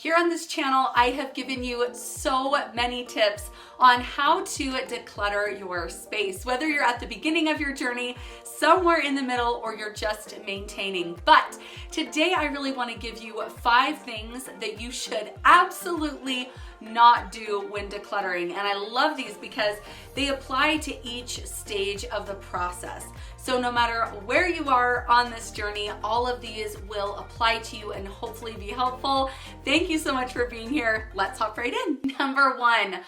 Here on this channel, I have given you so many tips on how to declutter your space, whether you're at the beginning of your journey, somewhere in the middle, or you're just maintaining. But today I really want to give you 5 things that you should absolutely not do when decluttering. And I love these because they apply to each stage of the process. So no matter where you are on this journey, all of these will apply to you and hopefully be helpful. Thank you so much for being here. Let's hop right in. Number 1,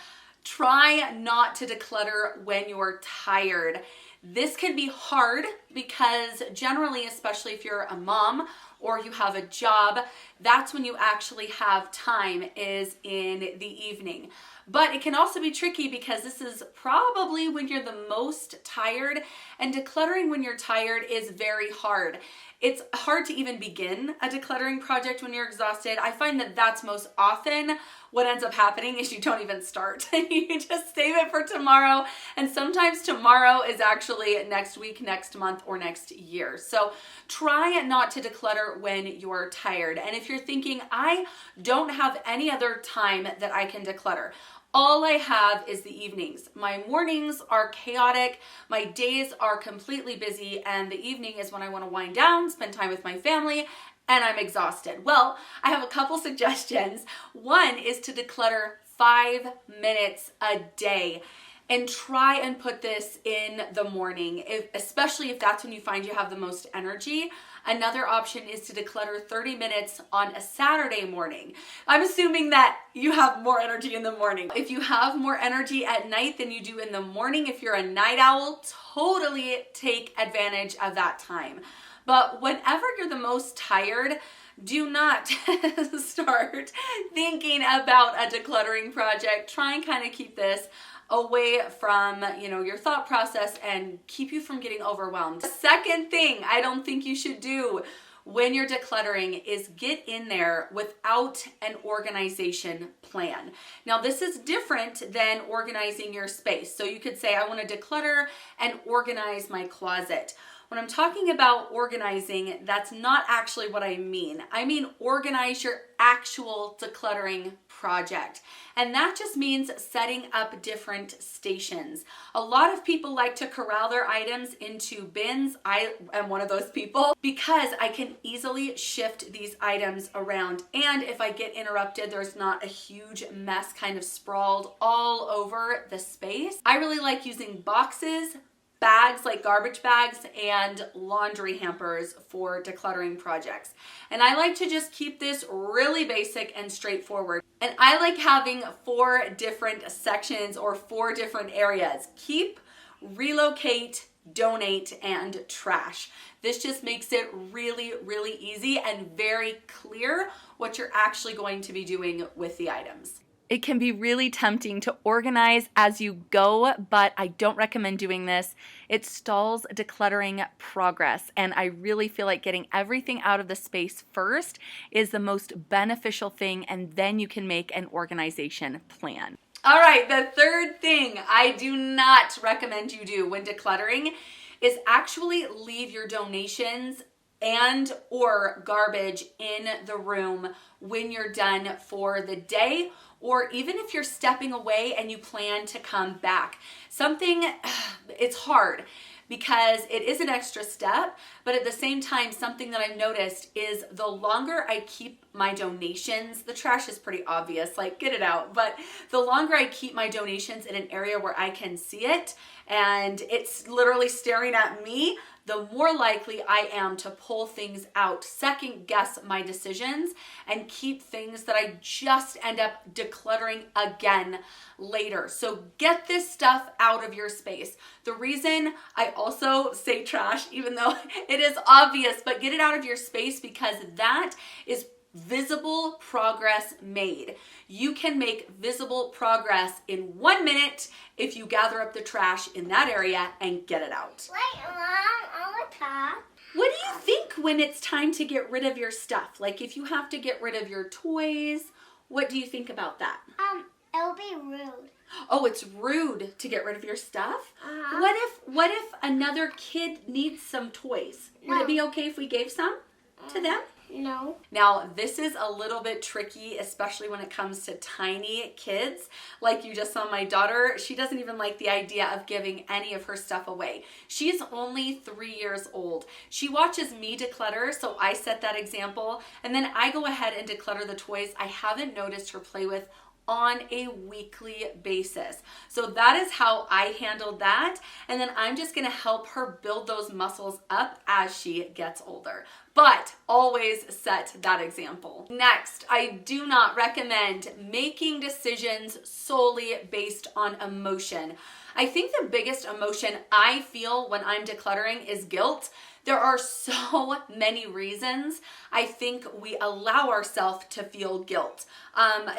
try not to declutter when you're tired. This can be hard because generally, especially if you're a mom or you have a job, that's when you actually have time, is in the evening. But it can also be tricky because this is probably when you're the most tired, and decluttering when you're tired is very hard. It's hard to even begin a decluttering project when you're exhausted. I find that that's most often what ends up happening is you don't even start. You just save it for tomorrow. And sometimes tomorrow is actually next week, next month, or next year. So try not to declutter when you're tired. And if you're thinking, I don't have any other time that I can declutter, all I have is the evenings. My mornings are chaotic, my days are completely busy, and the evening is when I want to wind down, spend time with my family, and I'm exhausted. Well, I have a couple suggestions. One is to declutter 5 minutes a day. And try and put this in the morning, especially if that's when you find you have the most energy. Another option is to declutter 30 minutes on a Saturday morning. I'm assuming that you have more energy in the morning. If you have more energy at night than you do in the morning, if you're a night owl, totally take advantage of that time. But whenever you're the most tired, do not start thinking about a decluttering project. Try and kind of keep this away from, your thought process and keep you from getting overwhelmed. The second thing I don't think you should do when you're decluttering is get in there without an organization plan. Now, this is different than organizing your space. So you could say, I want to declutter and organize my closet. When I'm talking about organizing, that's not actually what I mean. I mean organize your actual decluttering project. And that just means setting up different stations. A lot of people like to corral their items into bins. I am one of those people because I can easily shift these items around. And if I get interrupted, there's not a huge mess kind of sprawled all over the space. I really like using boxes, bags like garbage bags, and laundry hampers for decluttering projects. And I like to just keep this really basic and straightforward. And I like having 4 different sections or 4 different areas: keep, relocate, donate, and trash. This just makes it really, really easy and very clear what you're actually going to be doing with the items. It can be really tempting to organize as you go, but I don't recommend doing this. It stalls decluttering progress, and I really feel like getting everything out of the space first is the most beneficial thing, and then you can make an organization plan. All right, the third thing I do not recommend you do when decluttering is actually leave your donations and or garbage in the room when you're done for the day, or even if you're stepping away and you plan to come back. It's hard because it is an extra step, but at the same time, something that I've noticed is the longer I keep my donations, the trash is pretty obvious, like get it out, but the longer I keep my donations in an area where I can see it and it's literally staring at me, the more likely I am to pull things out, second guess my decisions, and keep things that I just end up decluttering again later. So get this stuff out of your space. The reason I also say trash, even though it is obvious, but get it out of your space because that is visible progress made. You can make visible progress in 1 minute if you gather up the trash in that area and get it out. Wait, Mom, I want to talk. What do you think when it's time to get rid of your stuff? Like if you have to get rid of your toys, what do you think about that? It'll be rude. Oh, it's rude to get rid of your stuff? Uh-huh. What if another kid needs some toys? Would it be okay if we gave some to them? No. Now, this is a little bit tricky, especially when it comes to tiny kids. Like you just saw my daughter, she doesn't even like the idea of giving any of her stuff away. She's only 3 years old. She watches me declutter, so I set that example, and then I go ahead and declutter the toys I haven't noticed her play with on a weekly basis. So that is how I handled that. And then I'm just gonna help her build those muscles up as she gets older. But always set that example. Next, I do not recommend making decisions solely based on emotion. I think the biggest emotion I feel when I'm decluttering is guilt. There are so many reasons I think we allow ourselves to feel guilt.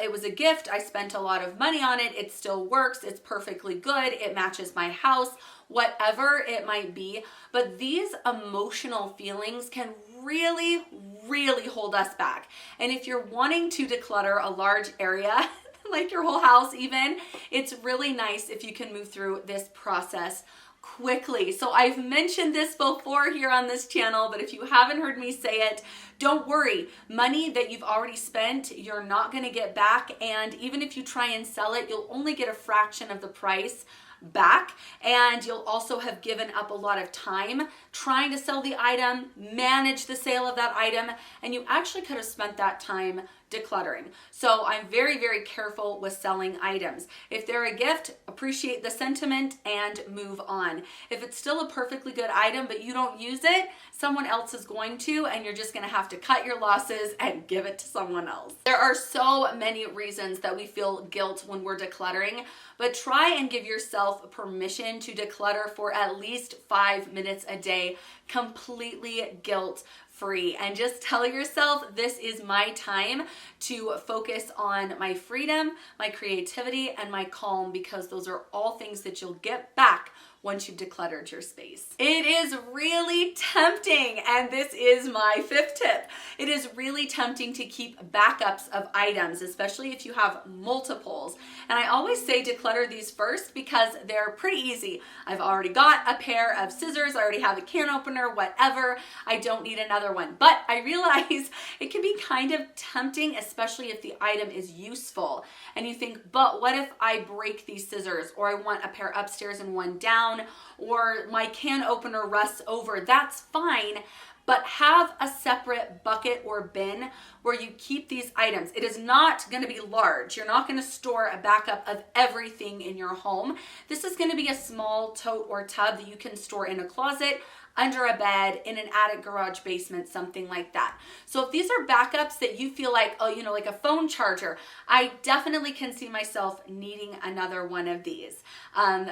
It was a gift. I spent a lot of money on it. It still works. It's perfectly good. It matches my house, whatever it might be. But these emotional feelings can really, really hold us back. And if you're wanting to declutter a large area, like your whole house even, it's really nice if you can move through this process quickly. So I've mentioned this before here on this channel, but if you haven't heard me say it, don't worry. Money that you've already spent, you're not going to get back. And even if you try and sell it, you'll only get a fraction of the price back, and you'll also have given up a lot of time trying to sell the item, manage the sale of that item, and you actually could have spent that time decluttering. So I'm very, very careful with selling items. If they're a gift, appreciate the sentiment and move on. If it's still a perfectly good item but you don't use it, someone else is going to, and you're just going to have to cut your losses and give it to someone else. There are so many reasons that we feel guilt when we're decluttering, but try and give yourself permission to declutter for at least 5 minutes a day, completely guilt-free, and just tell yourself, this is my time to focus on my freedom, my creativity, and my calm, because those are all things that you'll get back once you've decluttered your space. It is really tempting, and this is my 5th tip. It is really tempting to keep backups of items, especially if you have multiples. And I always say declutter these first because they're pretty easy. I've already got a pair of scissors, I already have a can opener, whatever. I don't need another one. But I realize it can be kind of tempting, especially if the item is useful. And you think, but what if I break these scissors, or I want a pair upstairs and one down, or my can opener rusts over? That's fine, but have a separate bucket or bin where you keep these items. It is not going to be large. You're not going to store a backup of everything in your home. This is going to be a small tote or tub that you can store in a closet, under a bed, in an attic, garage, basement, something like that. So if these are backups that you feel like, oh, you know, like a phone charger, I definitely can see myself needing another one of these.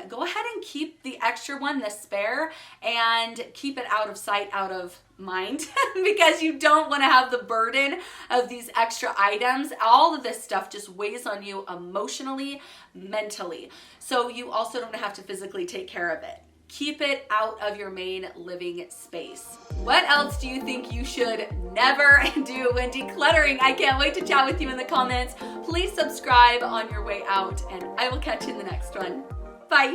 Go ahead and keep the extra one, the spare, and keep it out of sight, out of mind, because you don't want to have the burden of these extra items. All of this stuff just weighs on you emotionally, mentally. So you also don't have to physically take care of it. Keep it out of your main living space. What else do you think you should never do when decluttering? I can't wait to chat with you in the comments. Please subscribe on your way out, and I will catch you in the next one.